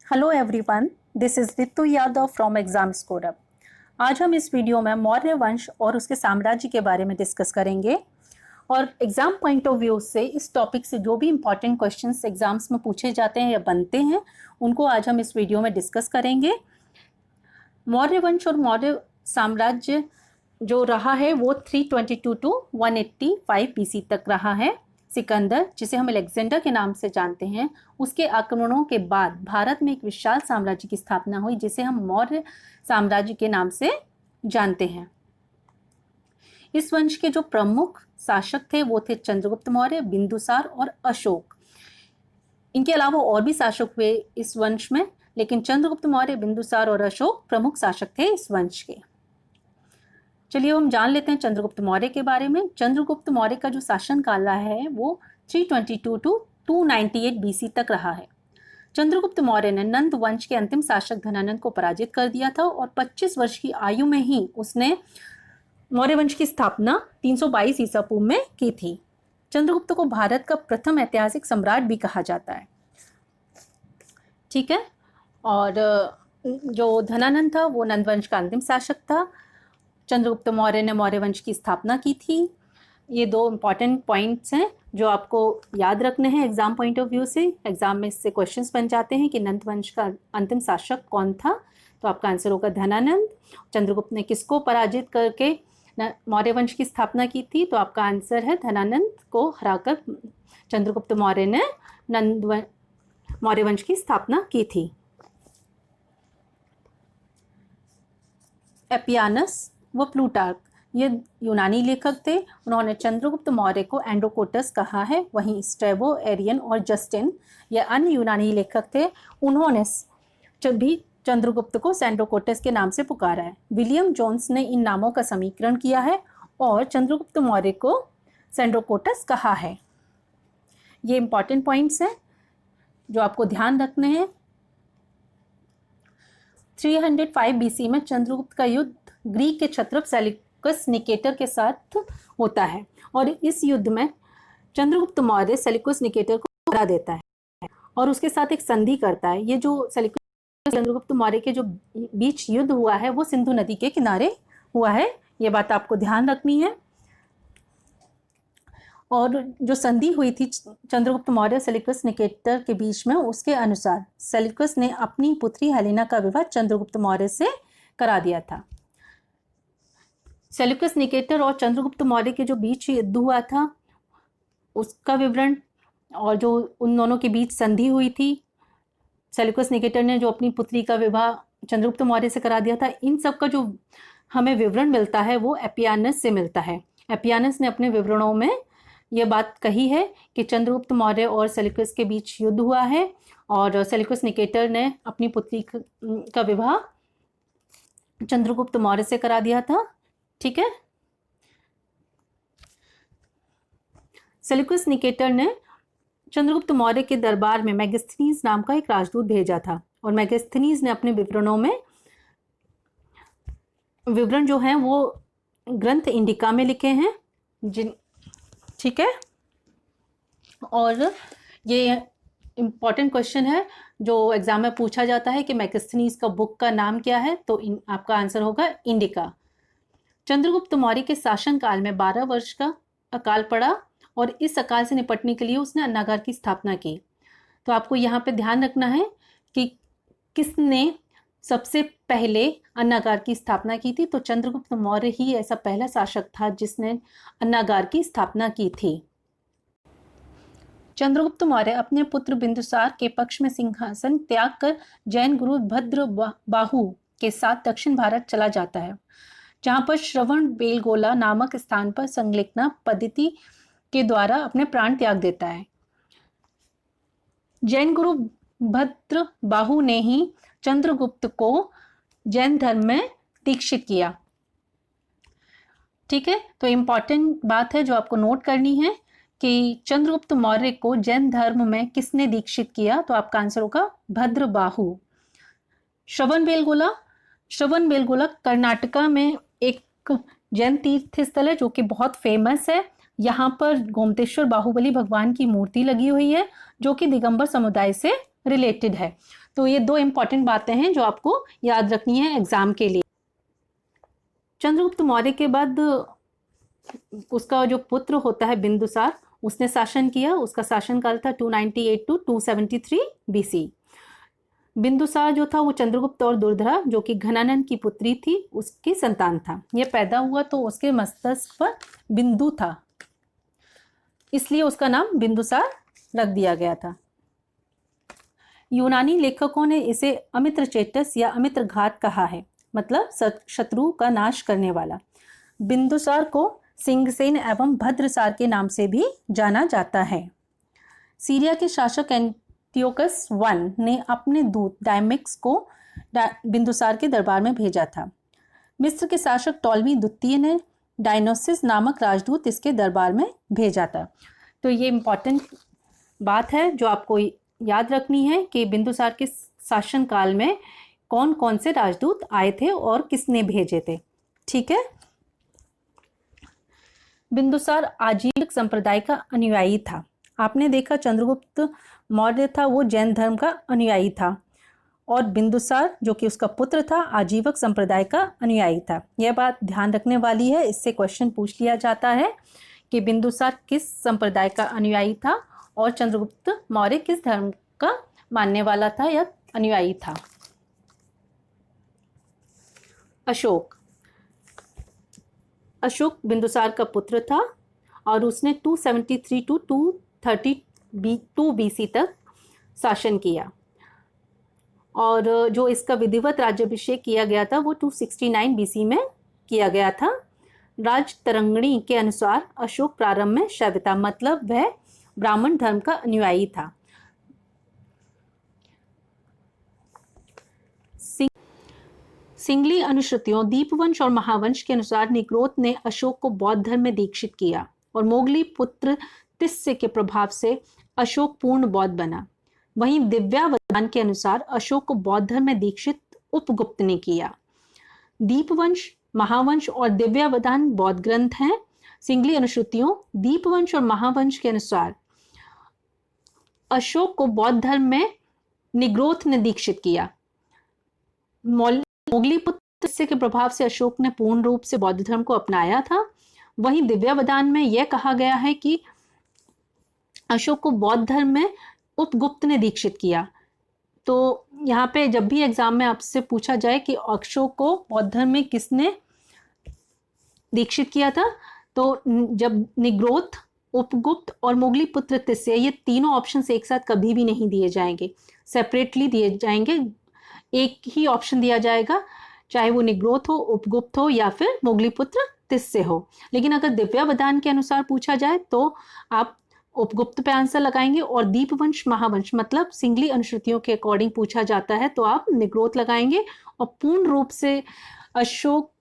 Hello everyone, this is Ritu Yadav from exam ScoreUp. आज हम इस वीडियो में मौर्य वंश और उसके साम्राज्य के बारे में डिस्कस करेंगे और एग्जाम पॉइंट ऑफ व्यू से इस टॉपिक से जो भी इंपॉर्टेंट क्वेश्चंस एग्जाम्स में पूछे जाते हैं या बनते हैं उनको आज हम इस वीडियो में डिस्कस करेंगे। मौर्य वंश और मौर्य साम्राज्य जो रहा है वो 322 टू 185 BC तक रहा है। सिकंदर, जिसे हम अलेक्जेंडर के नाम से जानते हैं, उसके आक्रमणों के बाद भारत में एक विशाल साम्राज्य की स्थापना हुई जिसे हम मौर्य साम्राज्य के नाम से जानते हैं। इस वंश के जो प्रमुख शासक थे वो थे चंद्रगुप्त मौर्य, बिंदुसार और अशोक। इनके अलावा और भी शासक हुए इस वंश में, लेकिन चंद्रगुप्त मौर्य, बिंदुसार और अशोक प्रमुख शासक थे इस वंश के। चलिए हम जान लेते हैं चंद्रगुप्त मौर्य के बारे में। चंद्रगुप्त मौर्य का जो शासन काल है वो 322 टू 298 BC तक रहा है। चंद्रगुप्त मौर्य ने नंद वंश के अंतिम शासक धनानंद को पराजित कर दिया था और 25 वर्ष की आयु में ही उसने मौर्य वंश की स्थापना 322 ईसा पूर्व में की थी। चंद्रगुप्त को भारत का प्रथम ऐतिहासिक सम्राट भी कहा जाता है। ठीक है, और जो धनानंद था वो नंद वंश का अंतिम शासक था। चंद्रगुप्त मौर्य ने मौर्य वंश की स्थापना की थी। ये दो इम्पॉर्टेंट पॉइंट्स हैं जो आपको याद रखने हैं एग्जाम पॉइंट ऑफ व्यू से। एग्जाम में इससे क्वेश्चंस बन जाते हैं कि नंद वंश का अंतिम शासक कौन था, तो आपका आंसर होगा धनानंद। चंद्रगुप्त ने किसको पराजित करके मौर्य वंश की स्थापना की थी, तो आपका आंसर है धनानंद को हराकर चंद्रगुप्त मौर्य ने मौर्य वंश की स्थापना की थी। एपियानस व प्लूटार्क ये यूनानी लेखक थे। उन्होंने चंद्रगुप्त मौर्य को एंड्रोकोटस कहा है। वहीं स्ट्रैबो, एरियन और जस्टिन ये अन्य यूनानी लेखक थे। उन्होंने भी चंद्रगुप्त को सैंड्रोकोटस के नाम से पुकारा है। विलियम जोन्स ने इन नामों का समीकरण किया है और चंद्रगुप्त मौर्य को सैंड्रोकोटस कहा है। ये इंपॉर्टेंट पॉइंट्स हैं जो आपको ध्यान रखने हैं। 305 BC में चंद्रगुप्त का युद्ध ग्रीक के क्षत्रप सेल्यूकस निकेटर के साथ होता है और इस युद्ध में चंद्रगुप्त मौर्य सेल्यूकस निकेटर को हरा देता है और उसके साथ एक संधि करता है। ये जो सेल्यूकस चंद्रगुप्त मौर्य के जो बीच युद्ध हुआ है वो सिंधु नदी के किनारे हुआ है। ये बात आपको ध्यान रखनी है। और जो संधि हुई थी चंद्रगुप्त मौर्य सेल्यूकस निकेटर के बीच में, उसके अनुसार सेल्यूकस ने अपनी पुत्री हेलेना का विवाह चंद्रगुप्त मौर्य से करा दिया था। सेल्यूकस निकेटर और चंद्रगुप्त मौर्य के जो बीच युद्ध हुआ था उसका विवरण और जो उन दोनों के बीच संधि हुई थी, सेल्यूकस निकेटर ने जो अपनी पुत्री का विवाह चंद्रगुप्त मौर्य से करा दिया था, इन सब का जो हमें विवरण मिलता है वो एपियानस से मिलता है। एपियानस ने अपने विवरणों में यह बात कही है कि चंद्रगुप्त मौर्य और सेल्यूकस के बीच युद्ध हुआ है और सेल्यूकस निकेटर ने अपनी पुत्री का विवाह चंद्रगुप्त मौर्य से करा दिया था। ठीक है, सेल्यूकस निकेटर ने चंद्रगुप्त मौर्य के दरबार में मेगास्थनीज नाम का एक राजदूत भेजा था और मेगास्थनीज ने अपने विवरणों में विवरण जो हैं वो ग्रंथ इंडिका में लिखे हैं ठीक है, और ये इम्पॉर्टेंट क्वेश्चन है जो एग्जाम में पूछा जाता है कि मेगास्थनीज का बुक का नाम क्या है, तो आपका आंसर होगा इंडिका। चंद्रगुप्त मौर्य के शासनकाल में 12 वर्ष का अकाल पड़ा और इस अकाल से निपटने के लिए उसने अन्नागार की स्थापना की। तो आपको यहाँ पे ध्यान रखना है कि किसने सबसे पहले अन्नागार की स्थापना की थी, तो चंद्रगुप्त मौर्य ही ऐसा पहला शासक था जिसने अन्नागार की स्थापना की थी। चंद्रगुप्त मौर्य अपने पुत्र बिंदुसार के पक्ष में सिंहासन त्याग कर जैन गुरु भद्र बाहु के साथ दक्षिण भारत चला जाता है, जहां पर श्रवण बेलगोला नामक स्थान पर संलिग्ना पद्धति के द्वारा अपने प्राण त्याग देता है। जैन गुरु भद्र बाहु ने ही चंद्रगुप्त को जैन धर्म में दीक्षित किया। ठीक है, तो इम्पॉर्टेंट बात है जो आपको नोट करनी है कि चंद्रगुप्त मौर्य को जैन धर्म में किसने दीक्षित किया, तो आपका आंसर होगा भद्र बाहु। श्रवण बेलगोला कर्नाटका में एक जैन तीर्थ स्थल है जो कि बहुत फेमस है। यहाँ पर गोमतेश्वर बाहुबली भगवान की मूर्ति लगी हुई है जो कि दिगंबर समुदाय से रिलेटेड है। तो ये दो इंपॉर्टेंट बातें हैं जो आपको याद रखनी है एग्जाम के लिए। चंद्रगुप्त मौर्य के बाद उसका जो पुत्र होता है बिंदुसार, उसने शासन किया। उसका शासनकाल था 298 टू 273 बीसी। बिंदुसार जो था वो चंद्रगुप्त और दुर्धरा जो कि घनानंद की पुत्री थी उसकी संतान था। यह पैदा हुआ तो उसके मस्तक पर बिंदु था, इसलिए उसका नाम बिंदुसार रख दिया गया था। यूनानी लेखकों ने इसे अमित्रचेटस या अमित्रघात कहा है, मतलब शत्रु का नाश करने वाला। बिंदुसार को सिंहसेन एवं भद्रसार के नाम से भी जाना जाता है। सीरिया के शासक एंटियोकस I ने अपने दूत डायमिक्स को बिंदुसार के दरबार में भेजा था। मिस्र के शासक टॉलमी द्वितीय ने डायनोसिस नामक राजदूत इसके दरबार में भेजा था। तो ये इम्पॉर्टेंट बात है जो आपको याद रखनी है कि बिंदुसार के शासनकाल में कौन कौन से राजदूत आए थे और किसने भेजे थे। ठीक है। बिंदुसार आजीविक संप्रदाय का अनुयायी था। आपने देखा चंद्रगुप्त मौर्य था वो जैन धर्म का अनुयायी था और बिंदुसार जो कि उसका पुत्र था आजीवक संप्रदाय का अनुयायी था। यह बात ध्यान रखने वाली है, इससे क्वेश्चन पूछ लिया जाता है कि बिंदुसार किस संप्रदाय का अनुयायी था और चंद्रगुप्त मौर्य किस धर्म का मानने वाला था या अनुयायी था। अशोक बिंदुसार का पुत्र था और उसने 273 टू 232 बीसी तक शासन किया और जो इसका विधिवत राज्याभिषेक किया गया था वो 269 बीसी में किया गया था। राजतरंगिणी के अनुसार अशोक प्रारंभ में शैव था, मतलब वह ब्राह्मण धर्म का अनुयायी था। सिंगली अनुश्रुतियों दीपवंश और महावंश के अनुसार निग्रोध ने अशोक को बौद्ध धर्म में दीक्षित किया और मोगली पुत्र तिस्य के प्रभाव से अशोक पूर्ण बौद्ध बना। वहीं दिव्यावदान के अनुसार अशोक को बौद्ध धर्म में दीक्षित उपगुप्त ने किया। दीपवंश, महावंश और दिव्यावदान बौद्ध ग्रंथ हैं। सिंगली अनुश्रुतियों दीपवंश और महावंश के अनुसार अशोक को बौद्ध धर्म में निग्रोध ने दीक्षित किया। मोगली पुत्र तिस्य के प्रभाव से अशोक ने पूर्ण रूप से बौद्ध धर्म को अपनाया था। वहीं दिव्यावदान में यह कहा गया है कि अशोक को बौद्ध धर्म में उपगुप्त ने दीक्षित किया। तो यहाँ पे जब भी एग्जाम में आपसे पूछा जाए कि अशोक को बौद्ध धर्म में किसने दीक्षित किया था, तो जब निग्रोध, उपगुप्त और मोगली पुत्र तिस्य, ये तीनों ऑप्शंस एक साथ कभी भी नहीं दिए जाएंगे, सेपरेटली दिए जाएंगे। एक ही ऑप्शन दिया जाएगा, चाहे वो निग्रोध हो, उपगुप्त हो या फिर मोगली पुत्र तिस्य हो। लेकिन अगर दिव्यावदान के अनुसार पूछा जाए तो आप उपगुप्त पे आंसर लगाएंगे और दीपवंश, महावंश मतलब सिंगली अनुश्रुतियों के अकॉर्डिंग पूछा जाता है तो आप निग्रोध लगाएंगे और पूर्ण रूप से अशोक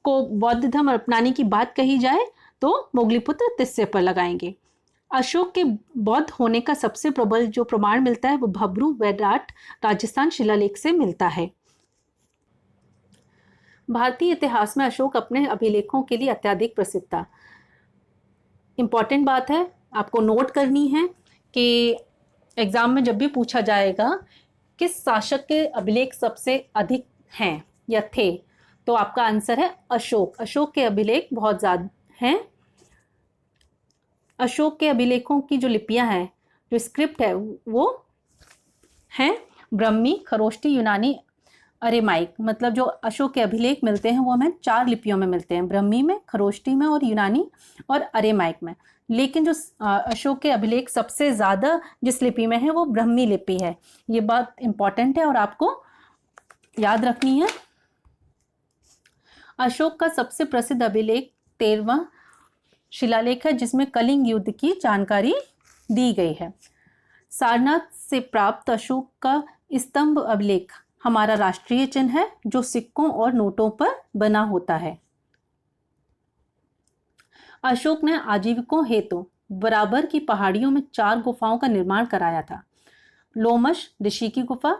को बौद्ध धर्म अपनाने की बात कही जाए तो मोगली पुत्र तिस्य पर लगाएंगे। अशोक के बौद्ध होने का सबसे प्रबल जो प्रमाण मिलता है वो भब्रू वैराट राजस्थान शिलालेख से मिलता है। भारतीय इतिहास में अशोक अपने अभिलेखों के लिए अत्यधिक प्रसिद्ध था। इंपॉर्टेंट बात है, आपको नोट करनी है कि एग्जाम में जब भी पूछा जाएगा किस शासक के अभिलेख सबसे अधिक हैं या थे, तो आपका आंसर है अशोक। अशोक के अभिलेख बहुत ज़्यादा हैं। अशोक के अभिलेखों की जो लिपियां हैं, जो स्क्रिप्ट है, वो हैं ब्रह्मी, खरोष्टी, यूनानी, अरेमाइक। मतलब जो अशोक के अभिलेख मिलते हैं वो हमें 4 लिपियों में मिलते हैं, ब्रह्मी में, खरोष्टी में और यूनानी और अरेमाइक में। लेकिन जो अशोक के अभिलेख सबसे ज़्यादा जिस लिपि में है वो ब्रह्मी लिपि है। ये बात इंपॉर्टेंट है और आपको याद रखनी है। अशोक का सबसे प्रसिद्ध अभिलेख 13वां शिलालेख है जिसमें कलिंग युद्ध की जानकारी दी गई है। सारनाथ से प्राप्त अशोक का स्तंभ अभिलेख हमारा राष्ट्रीय चिन्ह है जो सिक्कों और नोटों पर बना होता है। अशोक ने आजीविकों हेतु बराबर की पहाड़ियों में 4 गुफाओं का निर्माण कराया था। लोमश ऋषि की गुफा,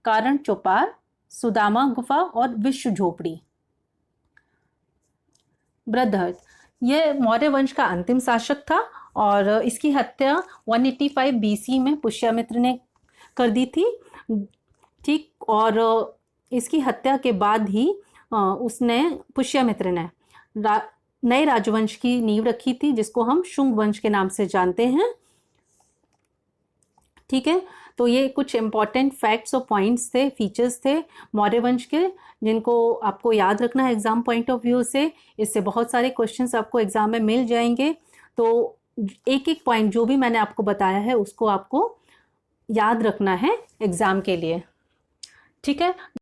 कारण चौपार, सुदामा गुफा और विश्व झोपड़ी। बृहदहर्ष, यह मौर्य वंश का अंतिम शासक था और इसकी हत्या 185 बीसी में पुष्यमित्र ने कर दी थी। ठीक। और इसकी हत्या के बाद ही उसने, पुष्यमित्र ने नए राजवंश की नींव रखी थी, जिसको हम शुंग वंश के नाम से जानते हैं। ठीक है, तो ये कुछ इंपॉर्टेंट फैक्ट्स और पॉइंट्स थे, फीचर्स थे मौर्य वंश के, जिनको आपको याद रखना है एग्जाम पॉइंट ऑफ व्यू से। इससे बहुत सारे क्वेश्चंस आपको एग्जाम में मिल जाएंगे। तो एक एक पॉइंट जो भी मैंने आपको बताया है उसको आपको याद रखना है एग्जाम के लिए। ठीक है।